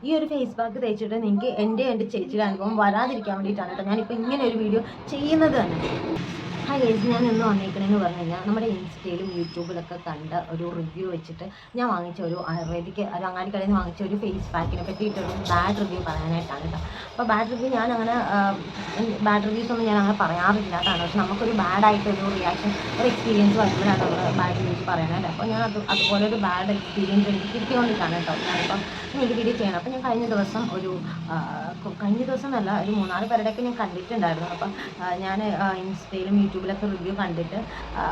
ഈ ഒരു face pack തേച്ചിട്ട് നിങ്ങൾക്ക് എൻ്റെ ചേച്ചിയുടെ അനുഭവം വരാതിരിക്കാൻ വേണ്ടിയിട്ടാണ് കേട്ടോ ഞാനിപ്പോൾ ഇങ്ങനെ ഒരു വീഡിയോ ചെയ്യുന്നത് തന്നെ. ഹായ് ഗൈസ്, ഞാൻ ഇന്ന് വന്നേക്കണമെന്ന് പറഞ്ഞു കഴിഞ്ഞാൽ നമ്മുടെ ഇൻസ്റ്റയിലും യൂട്യൂബിലൊക്കെ കണ്ട ഒരു റിവ്യൂ വെച്ചിട്ട് ഞാൻ വാങ്ങിച്ച ഒരു ആയുർവേദിക് ഒരു അങ്ങാടിക്കടയിൽ നിന്ന് വാങ്ങിച്ച ഒരു ഫേസ് പാക്കിനെ പറ്റിയിട്ടൊരു ബാഡ് റിവ്യൂ പറയാനായിട്ടാണ് കേട്ടോ. അപ്പോൾ ബാഡ് റിവ്യൂ ബാഡ് റിവ്യൂസ് ഒന്നും ഞാൻ അങ്ങനെ പറയാറില്ലാത്തതാണ്. പക്ഷെ നമുക്കൊരു ബാഡായിട്ടൊരു റിയാക്ഷൻ ഒരു എക്സ്പീരിയൻസ് വരുമ്പോഴാണ് നമ്മൾ ബാഡ് റിവ്യൂസ് പറയാനായിട്ട്. അപ്പോൾ ഞാൻ അതുപോലെ ഒരു ബാഡ് എക്സ്പീരിയൻസ് എനിക്ക് കിട്ടിക്കൊണ്ടിട്ടാണ് കേട്ടോ ഞാനിപ്പം ഒരു വീഡിയോ ചെയ്യണം. അപ്പോൾ ഞാൻ കഴിഞ്ഞ ദിവസം എന്നല്ല ഒരു 3-4 പേരുടെയൊക്കെ ഞാൻ കണ്ടിട്ടുണ്ടായിരുന്നു. അപ്പം ഞാൻ ഇൻസ്റ്റയിലും യൂട്യൂബിലൊക്കെ റിവ്യൂ കണ്ടിട്ട്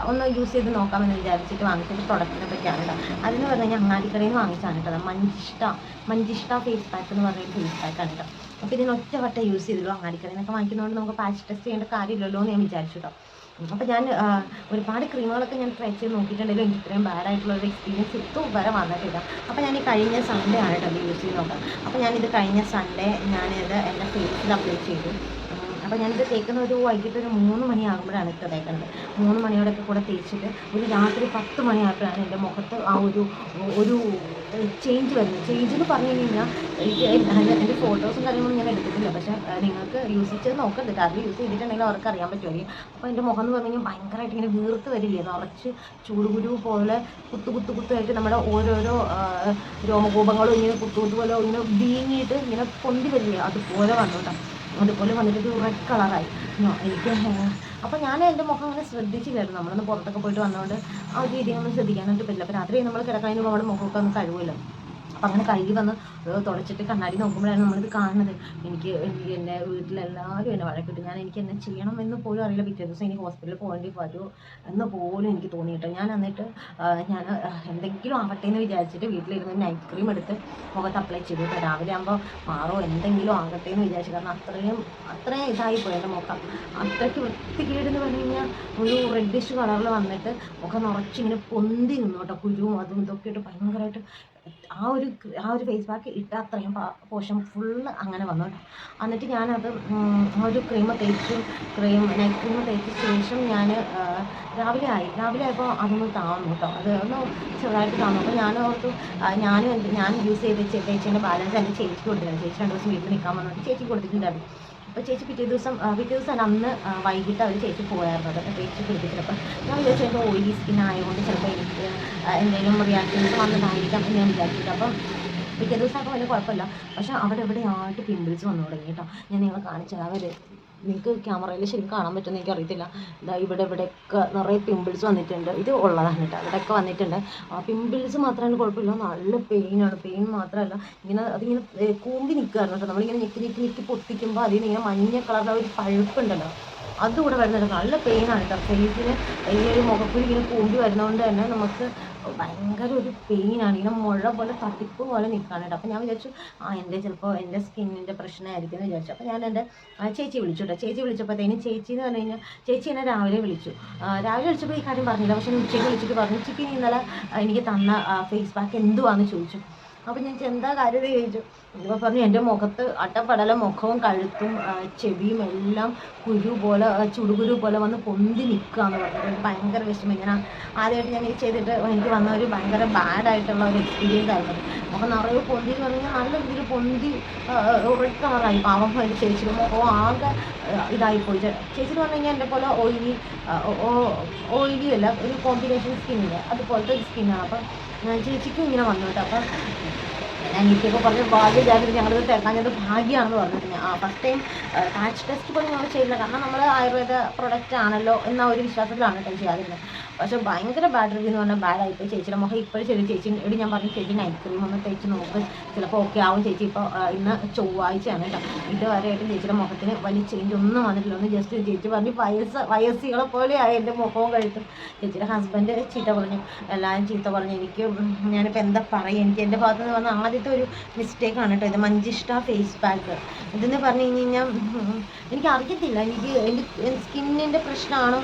ഒന്ന് യൂസ് ചെയ്ത് നോക്കാമെന്ന് വിചാരിച്ചിട്ട് വാങ്ങിച്ചൊരു പ്രൊഡക്റ്റിനെ പറ്റിയാണ് കേട്ടോ. അതിന് പറഞ്ഞു കഴിഞ്ഞാൽ അങ്ങാടിക്കടയിൽ നിന്ന് വാങ്ങിച്ചാണ് കേട്ടോ. മഞ്ചിഷ്ട ഫേസ് പാക്ക് എന്ന് പറഞ്ഞൊരു ഫേസ് പാക്കാണ് കേട്ടോ. അപ്പോൾ ഇതിന് ഒറ്റ യൂസ് ചെയ്തല്ലോ. അങ്ങാടിക്കടയിൽ നിന്നൊക്കെ വാങ്ങിക്കുന്നതുകൊണ്ട് നമുക്ക് പാച്ച് ടെസ്റ്റ് ചെയ്യേണ്ട കാര്യമില്ലല്ലോ എന്ന് ഞാൻ വിചാരിച്ചു കേട്ടോ. അപ്പോൾ ഞാൻ ഒരുപാട് ക്രീമുകളൊക്കെ ഞാൻ ട്രൈ ചെയ്ത് നോക്കിയിട്ടുണ്ടെങ്കിലും എനിക്ക് ഇത്രയും ബാഡായിട്ടുള്ളൊരു എക്സ്പീരിയൻസ് ഇതുവരെ വന്നിട്ടില്ല. അപ്പോൾ ഞാൻ ഈ കഴിഞ്ഞ സൺഡേ ആണ് കേട്ടോ യൂസ് ചെയ്ത് നോക്കാം. അപ്പോൾ ഞാനിത് കഴിഞ്ഞ സൺഡേ ഞാനിത് എൻ്റെ ഫേസിൽ അപ്ലൈ ചെയ്തു. അപ്പോൾ ഞാനിത് തേക്കുന്ന ഒരു വൈകിട്ട് ഒരു 3 മണിയാകുമ്പോഴാണ് ഇത് തേക്കുന്നത്. 3 മണിയോടൊക്കെ കൂടെ തേച്ചിട്ട് ഒരു രാത്രി 10 മണിയായപ്പോഴാണ് എൻ്റെ മുഖത്ത് ആ ഒരു ചേഞ്ച് വരുന്നത്. ചേഞ്ച് എന്ന് പറഞ്ഞു കഴിഞ്ഞാൽ എൻ്റെ ഫോട്ടോസും കാര്യങ്ങളൊന്നും ഞാൻ എടുത്തിട്ടില്ല. പക്ഷേ നിങ്ങൾക്ക് യൂസ് ചെയ്ത് നോക്കരുത്, കാരണം യൂസ് ചെയ്തിട്ടുണ്ടെങ്കിൽ അവർക്ക് അറിയാൻ പറ്റുമായിരിക്കും. അപ്പോൾ എൻ്റെ മുഖം എന്ന് പറഞ്ഞു കഴിഞ്ഞാൽ ഭയങ്കരമായിട്ട് ഇങ്ങനെ വീർത്ത് വരില്ലേ, നിറച്ച് ചൂടുകുരു പോലെ കുത്തായിട്ട് നമ്മുടെ ഓരോരോ രോമകൂപങ്ങളും ഇങ്ങനെ കുത്തു പോലെ ഇങ്ങനെ വീങ്ങിയിട്ട് ഇങ്ങനെ പൊന്തി വരില്ലേ, അതുപോലെ വന്നു കേട്ടോ. അതുപോലെ വന്നിട്ട് ഒരു റെഡ് കളറായി എനിക്ക്. അപ്പോൾ ഞാൻ എൻ്റെ മുഖം അങ്ങനെ ശ്രദ്ധിച്ചില്ലായിരുന്നു. നമ്മളൊന്ന് പുറത്തൊക്കെ പോയിട്ട് വന്നതുകൊണ്ട് ആ ഒരു രീതി നമ്മൾ ശ്രദ്ധിക്കാനായിട്ട് പറ്റില്ല. അപ്പോൾ രാത്രി നമ്മൾ കിടക്കുന്നതിന് നമ്മുടെ മുഖമൊക്കെ ഒന്ന് കഴുകുമല്ലോ. അപ്പം അങ്ങനെ കഴുകി വന്ന് തുടച്ചിട്ട് കണ്ണാടി നോക്കുമ്പോഴാണ് നമ്മളിത് കാണുന്നത്. എനിക്ക് എൻ്റെ വീട്ടിലെല്ലാവരും എന്നെ വഴക്കിട്ട് എനിക്ക് എന്നെ ചെയ്യണമെന്ന് പോലും അറിയില്ല. പിറ്റേ ദിവസം എനിക്ക് ഹോസ്പിറ്റലിൽ പോകേണ്ടി വരുമോ എന്ന് പോലും എനിക്ക് തോന്നിയിട്ട് ഞാൻ എന്നിട്ട് ഞാൻ എന്തെങ്കിലും ആവട്ടെ എന്ന് വിചാരിച്ചിട്ട് വീട്ടിലിരുന്ന് നൈറ്റ് ക്രീം എടുത്ത് മുഖത്ത് അപ്ലൈ ചെയ്തു. ഇപ്പോൾ രാവിലെ ആകുമ്പോൾ മാറോ എന്തെങ്കിലും ആകട്ടെ എന്ന് വിചാരിച്ചു. കാരണം അത്രയും ഇതായിപ്പോയി എൻ്റെ മുഖം. അത്രയ്ക്ക് വൃത്തികേടെന്ന് പറഞ്ഞു കഴിഞ്ഞാൽ ഒരു റെഡിഷ് കളറിൽ വന്നിട്ട് മുഖം നിറച്ചിങ്ങനെ പൊന്തി നിന്നു കേട്ടോ. കുരുവും അതും ഇതൊക്കെ ഇട്ട് ഭയങ്കരമായിട്ട് ആ ഒരു ഫേസ് പാക്ക് ഇട്ട അത്രയും പോഷൻ ഫുള്ള് അങ്ങനെ വന്നു കേട്ടോ. എന്നിട്ട് ഞാനത് ആ ഒരു നൈറ്റ് ക്രീം തേച്ച ശേഷം ഞാൻ രാവിലെ ആയപ്പോൾ അതൊന്ന് താന്നു കേട്ടോ. അത് ഒന്ന് ചെറുതായിട്ട് താന്നു. അപ്പോൾ ഞാൻ യൂസ് ചെയ്ത് ചേച്ചീൻ്റെ ബാലൻസ് എൻ്റെ ചേച്ചിക്ക് കൊടുത്തിട്ടുണ്ട്. ചേച്ചി 2 ദിവസം വീട്ടിൽ നിൽക്കാൻ വന്നിട്ട് ചേച്ചിക്ക് കൊടുത്തിട്ടുണ്ടായിരുന്നു. അപ്പോൾ ചേച്ചി പിറ്റേ ദിവസം അന്ന് വൈകിട്ട് അവർ ചേച്ചി പോയായിരുന്നു. അതൊക്കെ ചേച്ചി പിടിപ്പിച്ചിട്ട് അപ്പം ഞാൻ വിചാരിച്ചു എൻ്റെ ഓയിലി സ്കിൻ ആയതുകൊണ്ട് ചിലപ്പോൾ എനിക്ക് എന്തെങ്കിലും റിയാക്ഷൻസ് വന്നതായിരിക്കാം എന്ന് ഞാൻ വിചാരിച്ചിട്ട്. അപ്പം പിറ്റേ ദിവസമൊക്കെ വലിയ കുഴപ്പമില്ല. പക്ഷേ അവിടെ എവിടെയായിട്ട് പിമ്പിൾസ് വന്നു തുടങ്ങി കേട്ടോ. ഞാൻ നിങ്ങളെ കാണിച്ചത് നിങ്ങൾക്ക് ക്യാമറയിൽ ശരിക്കും കാണാൻ പറ്റുമെന്ന് എനിക്കറിയത്തില്ല. ഇവിടെയൊക്കെ നിറയെ പിമ്പിൾസ് വന്നിട്ടുണ്ട്. ഇത് ഉള്ളതാണ് കേട്ടോ. ഇവിടെയൊക്കെ വന്നിട്ടുണ്ട്. ആ പിമ്പിൾസ് മാത്രമാണ് കുഴപ്പമില്ല, നല്ല പെയിനാണ്. പെയിൻ മാത്രമല്ല അതിങ്ങനെ കൂമ്പി നിൽക്കുകയായിരുന്നു കേട്ടോ. നമ്മളിങ്ങനെ ഞെക്കി പൊട്ടിക്കുമ്പോൾ അതിന് ഇങ്ങനെ മഞ്ഞ കളറിലെ ഒരു പഴുപ്പുണ്ടല്ലോ, അതുകൂടെ വരുന്നുണ്ട്. നല്ല പെയിനാണ് കേട്ടോ. ഫേസിന് ഈ ഒരു മുഖക്കുരു ഇങ്ങനെ കൂമ്പി വരുന്നതുകൊണ്ട് തന്നെ നമുക്ക് ഭയങ്കര ഒരു പെയിനാണ്. ഇങ്ങനെ മുഴ പോലെ തട്ടിപ്പ് പോലെ നിൽക്കുകയാണ് കേട്ടോ. അപ്പോൾ ഞാൻ വിചാരിച്ചു ചിലപ്പോൾ എൻ്റെ സ്കിന്നിൻ്റെ പ്രശ്നമായിരിക്കും എന്ന് വിചാരിച്ചു. അപ്പോൾ ഞാൻ എൻ്റെ ചേച്ചി വിളിച്ചു കേട്ടോ. ചേച്ചി വിളിച്ചപ്പോഴത്തേനും ചേച്ചി എന്ന് പറഞ്ഞു കഴിഞ്ഞാൽ ചേച്ചി എന്നെ രാവിലെ വിളിച്ചപ്പോൾ ഈ കാര്യം പറഞ്ഞില്ല. പക്ഷേ ഉച്ചയ്ക്ക് വിളിച്ചിട്ട് പറഞ്ഞു, ഉച്ചയ്ക്ക് ഇന്നലെ എനിക്ക് തന്ന ഫേസ് പാക്ക് എന്തുവാണെന്ന് ചോദിച്ചു. അപ്പോൾ ഞാൻ എന്താ കാര്യം ചോദിച്ചു. ഇപ്പോൾ പറഞ്ഞു എൻ്റെ മുഖത്ത് അട്ടപ്പടല മുഖവും കഴുത്തും ചെവിയും എല്ലാം ചുടുകുരു പോലെ വന്ന് പൊന്തി നിൽക്കുകയെന്ന് പറഞ്ഞത്. എനിക്ക് ഭയങ്കര വിഷമം. ആദ്യമായിട്ട് ഞാൻ ചെയ്തിട്ട് എനിക്ക് വന്ന ഒരു ഭയങ്കര ബാഡായിട്ടുള്ള ഒരു എക്സ്പീരിയൻസ് ആയിരുന്നു. മുഖം നിറയെ പൊന്തി എന്ന് പറഞ്ഞാൽ നല്ല രീതിയിൽ പൊന്തി റെഡ് കളറായി. പാവം എൻ്റെ ചേച്ചിയുടെ മുഖം ആകെ ഇതായിപ്പോയി. ചേച്ചി എന്ന് പറഞ്ഞു കഴിഞ്ഞാൽ എൻ്റെ പോലെ ഓയിലി അല്ല, ഒരു കോമ്പിനേഷൻ സ്കിന്നില്ല, അതുപോലത്തെ ഒരു സ്കിന്നാണ്. അപ്പം ചേച്ചിക്കും ഇങ്ങനെ വന്നു കേട്ടോ. അപ്പം അനിയത്തിയൊക്കെ പറഞ്ഞ് ഭാഗ്യജാഗ്രത ഞങ്ങളിത് തേക്കാഞ്ഞത് ഭാഗ്യമാണെന്ന് പറഞ്ഞിട്ട് ഫസ്റ്റ് ടൈം പാച്ച് ടെസ്റ്റ് പോലും ഞങ്ങൾ ചെയ്തില്ല. കാരണം നമ്മൾ ആയുർവേദ പ്രൊഡക്റ്റ് ആണല്ലോ എന്ന ഒരു വിശ്വാസത്തിലാണ് കേട്ടോ ചെയ്യാതിരുന്നത്. പക്ഷേ ഭയങ്കര ബാഡ് റിവ്യൂ എന്ന് പറഞ്ഞാൽ ബാഡായിപ്പോൾ. ചേച്ചിയുടെ മുഖം ഇപ്പോഴും ചേച്ചി ഞാൻ പറഞ്ഞു ചേച്ചി നൈറ്റ് ക്രീം ഒന്ന് തേച്ച് നോക്ക്, ചിലപ്പോൾ ഓക്കെ ആവും ചേച്ചി. ഇപ്പോൾ ഇന്ന് ചൊവ്വാഴ്ചയാണ് കേട്ടോ. ഇതുവരെയായിട്ടും ചേച്ചിയുടെ മുഖത്തിന് വലിയ ചേഞ്ച് ഒന്നും വന്നിട്ടില്ല. ഒന്ന് ജസ്റ്റ് ചേച്ചി പറഞ്ഞു വയസ്സുകളെ പോലെയായി എൻ്റെ മുഖവും കഴുത്തും. ചേച്ചിയുടെ ഹസ്ബൻഡ് ചീത്ത പറഞ്ഞു, എല്ലാവരും ചീത്ത പറഞ്ഞു. ഞാനിപ്പോൾ എന്താ പറയുക, എനിക്ക് എൻ്റെ ഭാഗത്ത് നിന്ന് വന്ന ആദ്യത്തെ ഒരു മിസ്റ്റേക്കാണ് കേട്ടോ ഇത്. മഞ്ചിഷ്ട ഫേസ് പാക്ക് ഇതെന്ന് പറഞ്ഞു കഴിഞ്ഞാൽ എനിക്ക് അറിയത്തില്ല, എൻ്റെ സ്കിന്നിൻ്റെ പ്രശ്നമാണോ,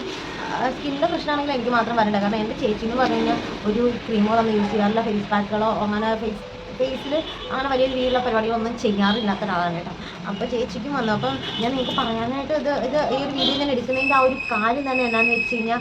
സ്കിന്നിൻ്റെ പ്രശ്നമാണെങ്കിൽ എനിക്ക് മാത്രം വരണ്ട. കാരണം എൻ്റെ ചേച്ചി എന്ന് പറഞ്ഞു കഴിഞ്ഞാൽ ഒരു ക്രീമുകളൊന്നും യൂസ് ചെയ്യാറില്ല, ഫേസ് പാക്കുകളോ അങ്ങനെ ഫേസിൽ അങ്ങനെ വലിയ രീതിയിലുള്ള പരിപാടികളൊന്നും ചെയ്യാറില്ലാത്ത ഒരാളാണ് കേട്ടോ. അപ്പോൾ ചേച്ചിക്കും വന്നു. അപ്പം ഞാൻ നിങ്ങൾക്ക് പറയാനായിട്ട് ഇത് ഈ ഒരു വീഡിയോ ഞാൻ എടുക്കുന്നതിൻ്റെ ആ ഒരു കാര്യം തന്നെ എന്നാന്ന് വെച്ച് കഴിഞ്ഞാൽ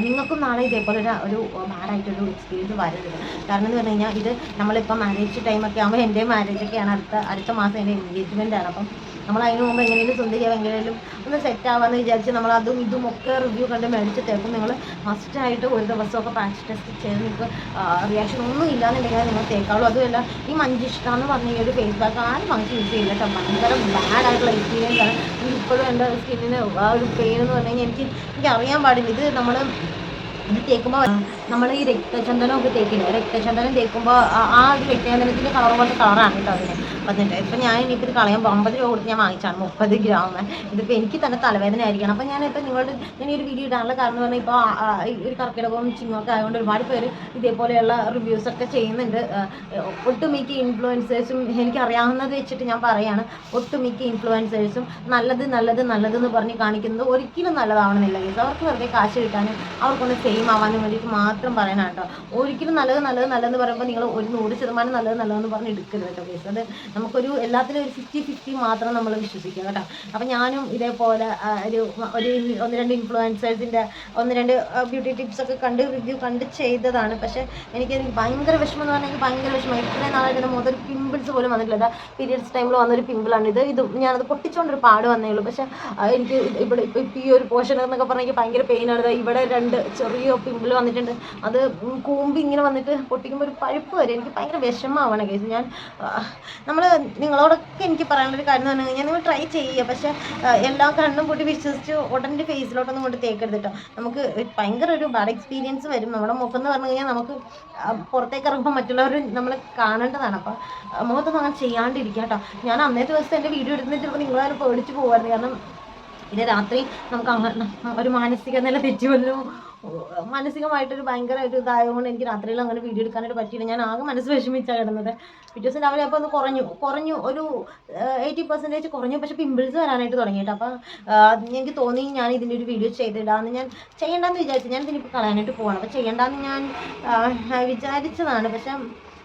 നിങ്ങൾക്കും നാളെ ഇതേപോലെ ഒരു ബാഡായിട്ടൊരു എക്സ്പീരിയൻസ് വരരുത്. കാരണം എന്ന് പറഞ്ഞു കഴിഞ്ഞാൽ ഇത് നമ്മളിപ്പോൾ മാരേജ് ടൈമൊക്കെ ആകുമ്പോൾ എൻ്റെ മാരേജൊക്കെയാണ് അടുത്ത മാസം എൻ്റെ എൻഗേജ്മെൻറ്റാണ്. അപ്പം നമ്മൾ അതിന് മുമ്പ് എങ്ങനെയും സുന്ദരിയാവും എങ്ങനെയും ഒന്ന് സെറ്റ് ആവാമെന്ന് വിചാരിച്ച് നമ്മൾ അതും ഇതും ഒക്കെ റിവ്യൂ കണ്ട് മേടിച്ച് തേക്കും. നിങ്ങൾ മസ്റ്റായിട്ട് ഒരു ദിവസമൊക്കെ പാച്ച് ടെസ്റ്റ് ചെയ്ത് നിങ്ങൾക്ക് റിയാക്ഷൻ ഒന്നും ഇല്ലാന്നുണ്ടെങ്കിൽ നിങ്ങൾ തേക്കാവുള്ളൂ. അതുമല്ല ഈ മഞ്ജിഷ്ട എന്ന് പറഞ്ഞ ഈ ഒരു ഫേസ് പാക്ക് ആരും വാങ്ങിച്ച് യൂസ് ചെയ്യില്ല കേട്ടോ. ഭയങ്കര ബാഡായിട്ടുള്ള എക്സ്പീരിയൻസ് ആണ്. ഇപ്പോഴും എൻ്റെ സ്കിന്നിന് ആ ഒരു പെയിൻ എന്ന് പറഞ്ഞു കഴിഞ്ഞാൽ എനിക്ക് അറിയാൻ പാടില്ല. ഇത് ഇത് തേക്കുമ്പോൾ നമ്മൾ ഈ രക്തചന്ദനമൊക്കെ തേക്കില്ല. രക്തചന്ദനം തേക്കുമ്പോൾ ആ ഒരു രക്തചന്ദനത്തിൻ്റെ കളർ പോലത്തെ കളറാണ് കേട്ടോ അതിന് വന്നിട്ട്. ഇപ്പം ഞാൻ ഇനിയിപ്പോൾ ഇത് കളയുമ്പോൾ 50 രൂപ കൊടുത്ത് ഞാൻ വാങ്ങിച്ചാണ് 30 ഗ്രാം. ഇതിപ്പോൾ എനിക്ക് തന്നെ തലവേദന ആയിരിക്കണം. അപ്പം ഞാനിപ്പോൾ ഞാൻ ഈ ഒരു വീഡിയോ ഇടാനുള്ള കാരണം എന്ന് പറഞ്ഞാൽ ഇപ്പോൾ ഒരു കർക്കിടകവും ചിങ്ങമൊക്കെ ആയതുകൊണ്ട് ഒരുപാട് പേര് ഇതേപോലെയുള്ള റിവ്യൂസൊക്കെ ചെയ്യുന്നുണ്ട്. ഒട്ടുമിക്ക ഇൻഫ്ലുവൻസേഴ്സും എനിക്കറിയാവുന്നത് വെച്ചിട്ട് ഞാൻ പറയുകയാണ്, ഒട്ടുമിക്ക ഇൻഫ്ലുവൻസേഴ്സും നല്ലതെന്ന് പറഞ്ഞ് കാണിക്കുന്നത് ഒരിക്കലും നല്ലതാവണമെന്നില്ല. അവർക്ക് വെറുതെ കാശ് കിട്ടാനും അവർക്കൊന്ന് ഫെയിം ആവാനും വേണ്ടിയിട്ട് മാത്രം പറയണം കേട്ടോ. ഒരിക്കലും നല്ലതെന്ന് പറയുമ്പോൾ നിങ്ങൾ ഒരു 100% നല്ലതെന്ന് പറഞ്ഞ് എടുക്കരുത് കേട്ടോ കേസ്. അത് നമുക്കൊരു എല്ലാത്തിലും ഒരു 50-50 മാത്രം നമ്മൾ വിശ്വസിക്കുക കേട്ടോ. അപ്പം ഞാനും ഇതേപോലെ ഒരു 1-2 ഇൻഫ്ലുവൻസേഴ്സിൻ്റെ 1-2 ബ്യൂട്ടി ടിപ്സൊക്കെ റിവ്യൂ കണ്ട് ചെയ്തതാണ്. പക്ഷേ എനിക്ക് ഭയങ്കര വിഷമം എന്ന് പറഞ്ഞാൽ ഭയങ്കര വിഷമം. ഇത്രയും നാളായിട്ട് എൻ്റെ മുഖത്തൊരു പിമ്പിൾസ് പോലും വന്നിട്ടില്ല. പീരിയഡ്സ് ടൈമിൽ വന്നൊരു പിമ്പിളാണ് ഇതും ഞാനത് പൊട്ടിച്ചുകൊണ്ടൊരു പാട് വന്നേ ഉള്ളൂ. പക്ഷേ എനിക്ക് ഇപ്പോൾ ഈ ഒരു പോർഷൻ എന്നൊക്കെ പറഞ്ഞാൽ എനിക്ക് ഭയങ്കര പെയിനാണ്. ഇവിടെ 2 ചെറിയ പിമ്പിൾ വന്നിട്ടുണ്ട്. അത് കൂമ്പി ഇങ്ങനെ വന്നിട്ട് പൊട്ടിക്കുമ്പോൾ ഒരു പഴുപ്പ് വരെ. എനിക്ക് ഭയങ്കര വിഷമമാവണം കേസ്. നമ്മൾ നിങ്ങളോടൊക്കെ എനിക്ക് പറയാനുള്ളൊരു കാര്യം എന്ന് പറഞ്ഞു കഴിഞ്ഞാൽ നിങ്ങൾ ട്രൈ ചെയ്യുക. പക്ഷേ എല്ലാ കണ്ണും കൂട്ടി വിശ്വസിച്ച് ഉടൻ്റെ ഫേസിലോട്ടൊന്നും കൊണ്ട് തേക്കരുത് കേട്ടോ. നമുക്ക് ഭയങ്കര ഒരു ബാഡ് എക്സ്പീരിയൻസ് വരും. നമ്മുടെ മുഖം എന്ന് പറഞ്ഞു കഴിഞ്ഞാൽ നമുക്ക് പുറത്തേക്ക് ഇറങ്ങുമ്പോൾ മറ്റുള്ളവർ നമ്മൾ കാണേണ്ടതാണ്. അപ്പോൾ മുഖത്തൊന്നും അങ്ങനെ ചെയ്യാണ്ടിരിക്കുക കേട്ടോ. ഞാൻ അന്നേ ദിവസം എൻ്റെ വീഡിയോ എടുത്തിട്ട് ചിലപ്പോൾ നിങ്ങളാരും പേടിച്ച് പോകുമായിരുന്നു. കാരണം പിന്നെ രാത്രി നമുക്ക് അങ്ങനെ ഒരു മാനസിക നില തെറ്റി വന്നു. മാനസികമായിട്ടൊരു ഭയങ്കര ഒരു ഇതായതുകൊണ്ട് എനിക്ക് രാത്രിയിൽ അങ്ങനെ വീഡിയോ എടുക്കാനായിട്ട് പറ്റിയില്ല. ഞാൻ ആകെ മനസ്സ് വിഷമിച്ചാണ് കിടന്നത്. പിറ്റേ ദിവസം രാവിലെ അപ്പോൾ ഒന്ന് കുറഞ്ഞു ഒരു 80% കുറഞ്ഞു. പക്ഷേ പിമ്പിൾസ് വരാനായിട്ട് തുടങ്ങിയിട്ട്. അപ്പം എനിക്ക് തോന്നി ഞാൻ ഇതിൻ്റെ ഒരു വീഡിയോ ചെയ്തിടാമെന്ന്. ഞാൻ ചെയ്യേണ്ടെന്ന് വിചാരിച്ചു. ഞാൻ ഇതിനിപ്പോൾ കളയാനായിട്ട് പോകണം. അപ്പോൾ ചെയ്യേണ്ടെന്ന് ഞാൻ വിചാരിച്ചതാണ്. പക്ഷേ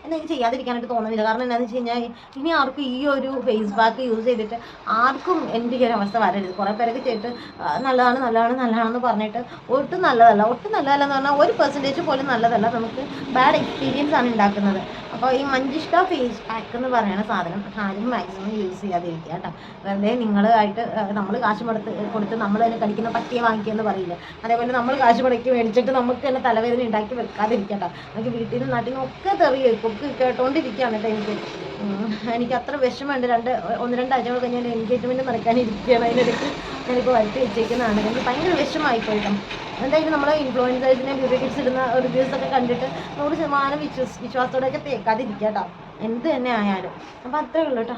എനിക്ക് ചെയ്യാതിരിക്കാനായിട്ട് തോന്നുന്നില്ല. കാരണം എന്താണെന്ന് വെച്ച് കഴിഞ്ഞാൽ ഇനി ആർക്കും ഈ ഒരു ഫേസ് പാക്ക് യൂസ് ചെയ്തിട്ട് ആർക്കും എൻ്റെ ഈ ഒരു അവസ്ഥ വരരുത്. കുറേ പേരൊക്കെ ചെയ്തിട്ട് നല്ലതാണെന്ന് പറഞ്ഞിട്ട് ഒട്ടും നല്ലതല്ല എന്ന് പറഞ്ഞാൽ 1% പോലും നല്ലതല്ല. നമുക്ക് ബാഡ് എക്സ്പീരിയൻസ് ആണ് ഉണ്ടാക്കുന്നത്. അപ്പോൾ ഈ മഞ്ജിഷ്ട ഫേസ് പാക്ക് എന്ന് പറയുന്ന സാധനം ആരും മാക്സിമം യൂസ് ചെയ്യാതിരിക്കുക കേട്ടോ. വെറുതെ നിങ്ങളായിട്ട് നമ്മൾ കാശ് കൊടുത്ത് നമ്മൾ തന്നെ കടിക്കുന്ന പട്ടിയെ വാങ്ങിക്കുകയെന്ന് പറയില്ല. അതേപോലെ നമ്മൾ കാശ് മുടക്കി മേടിച്ചിട്ട് നമുക്ക് തന്നെ തലവേദന ഉണ്ടാക്കി വെക്കാതിരിക്കുക കേട്ടോ. നമുക്ക് വീട്ടിൽ നിന്ന് നാട്ടിൽ നിന്നൊക്കെ തെറി കേൾക്കും. കേട്ടോണ്ടിരിക്കുകയാണ് കേട്ടോ. എനിക്ക് അത്ര വിഷമമുണ്ട്. 1-2 ആഴ്ചകൾ കഴിഞ്ഞാൽ എൻ്റെ എൻഗേജ്മെൻറ്റ് നടക്കാനിരിക്കുകയാണ്. അതിനിടയ്ക്ക് ഞാനിപ്പോൾ വരുത്തി വെച്ചേക്കുന്നതാണ്. എനിക്ക് ഭയങ്കര വിഷമമായിപ്പോയിട്ടും. എന്തായാലും നമ്മൾ ഇൻഫ്ലുവൻസേഴ്സിനെ ബ്യൂട്ടി ടിപ്സ് ഇടുന്ന റിവ്യൂസൊക്കെ കണ്ടിട്ട് 100% വിശ്വാസത്തോടെയൊക്കെ തേക്കാതിരിക്കുക കേട്ടോ. എന്ത് തന്നെ ആയാലും. അപ്പോൾ അത്രേ ഉള്ളൂ കേട്ടോ.